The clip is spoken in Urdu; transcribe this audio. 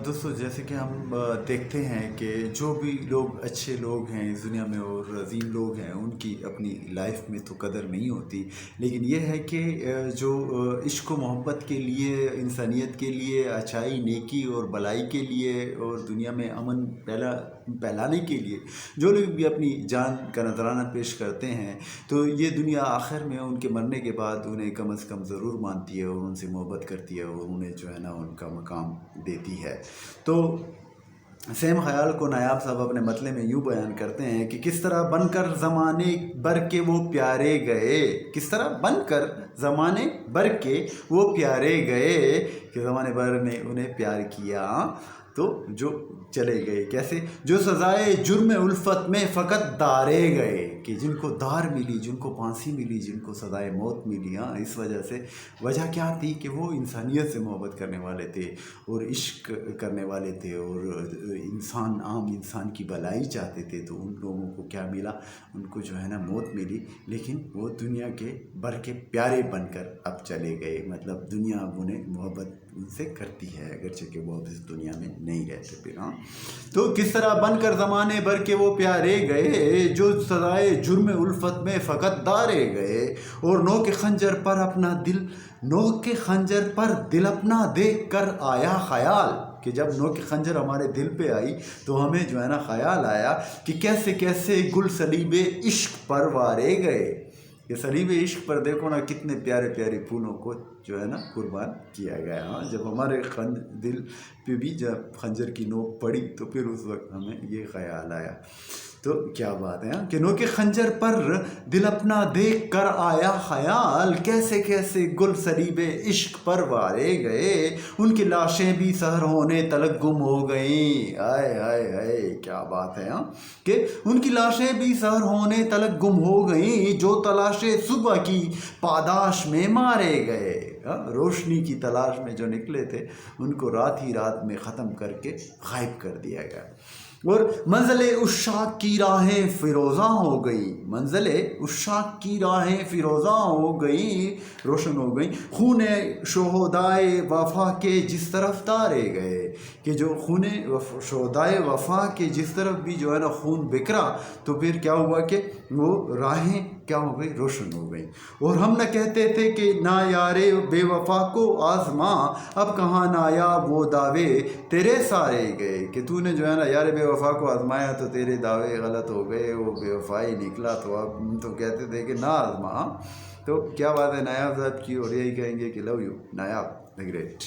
دوستو جیسے کہ ہم دیکھتے ہیں کہ جو بھی لوگ اچھے لوگ ہیں اس دنیا میں اور عظیم لوگ ہیں ان کی اپنی لائف میں تو قدر نہیں ہوتی، لیکن یہ ہے کہ جو عشق و محبت کے لیے، انسانیت کے لیے، اچھائی نیکی اور بلائی کے لیے اور دنیا میں امن پھیلانے کے لیے جو لوگ بھی اپنی جان کا نذرانہ پیش کرتے ہیں، تو یہ دنیا آخر میں ان کے مرنے کے بعد انہیں کم از کم ضرور مانتی ہے اور ان سے محبت کرتی ہے اور انہیں جو ہے نا ان کا مقام دیتی ہے۔ تو سیم خیال کو نایاب صاحب اپنے مطلع میں یوں بیان کرتے ہیں کہ کس طرح بن کر زمانے بھر کے وہ پیارے گئے، کس طرح بن کر زمانے بھر کے وہ پیارے گئے کہ زمانے بھر نے انہیں پیار کیا تو جو چلے گئے، کیسے؟ جو سزائے جرم الفت میں فقط دارے گئے، کہ جن کو دار ملی، جن کو پھانسی ملی، جن کو سزائے موت ملی، اس وجہ سے وجہ کیا تھی کہ وہ انسانیت سے محبت کرنے والے تھے اور عشق کرنے والے تھے اور عام انسان کی بھلائی چاہتے تھے، تو ان لوگوں کو کیا ملا؟ ان کو جو ہے نا موت ملی، لیکن وہ دنیا کے بھر کے پیارے بن کر اب چلے گئے، مطلب دنیا اب انہیں محبت ان سے کرتی ہے اگرچہ کہ وہ اب اس دنیا میں نہیں رہتے پھر۔ تو کس طرح بن کر زمانے بھر کے وہ پیارے گئے، جو سزائے جرم الفت میں فقط دارے گئے، اور نوک خنجر پر دل اپنا دیکھ کر آیا خیال، کہ جب نوک خنجر ہمارے دل پہ آئی تو ہمیں جو ہے نا خیال آیا کہ کیسے کیسے گل صلیب عشق پر وارے گئے، کہ صلیب عشق پر دیکھو نا کتنے پیارے پیارے پھولوں کو جو ہے نا قربان کیا گیا۔ جب ہمارے دل پہ بھی جب خنجر کی نوک پڑی تو پھر اس وقت ہمیں یہ خیال آیا۔ تو کیا بات ہے کہ نوک خنجر پر دل اپنا دیکھ کر آیا خیال، کیسے کیسے گل صلیب عشق پر وارے گئے، ان کی لاشیں بھی سحر ہونے تلک گم ہو گئیں۔ آئے آئے آئے کیا بات ہے کہ ان کی لاشیں بھی سحر ہونے تلک گم ہو گئیں، جو تلاش صبح کی پاداش میں مارے گئے۔ روشنی کی تلاش میں جو نکلے تھے ان کو رات ہی رات میں ختم کر کے غائب کر دیا گیا۔ اور منزل عشاق کی راہیں فیروزاں ہو گئی، منزل عشاق کی راہیں فیروزاں ہو گئی، روشن ہو گئی، خون شہدائے وفا کے جس طرف تارے گئے، کہ جو خون شہدائے وفا کے جس طرف بھی جو ہے نا خون بکھرا تو پھر کیا ہوا کہ وہ راہیں کیا ہو گئی؟ روشن ہو گئی۔ اور ہم نہ کہتے تھے کہ نا یار بے وفا کو آزما، اب کہاں نایاب وہ دعوے تیرے سارے گئے، کہ تو نے جو ہے نا یار بے وفا کو آزمایا تو تیرے دعوے غلط ہو گئے، وہ بے وفائی نکلا، تو اب ہم تو کہتے تھے کہ نہ آزما۔ تو کیا بات ہے نایاب صاحب کی، اور یہی کہیں گے کہ لو یو نایاب دی گریٹ۔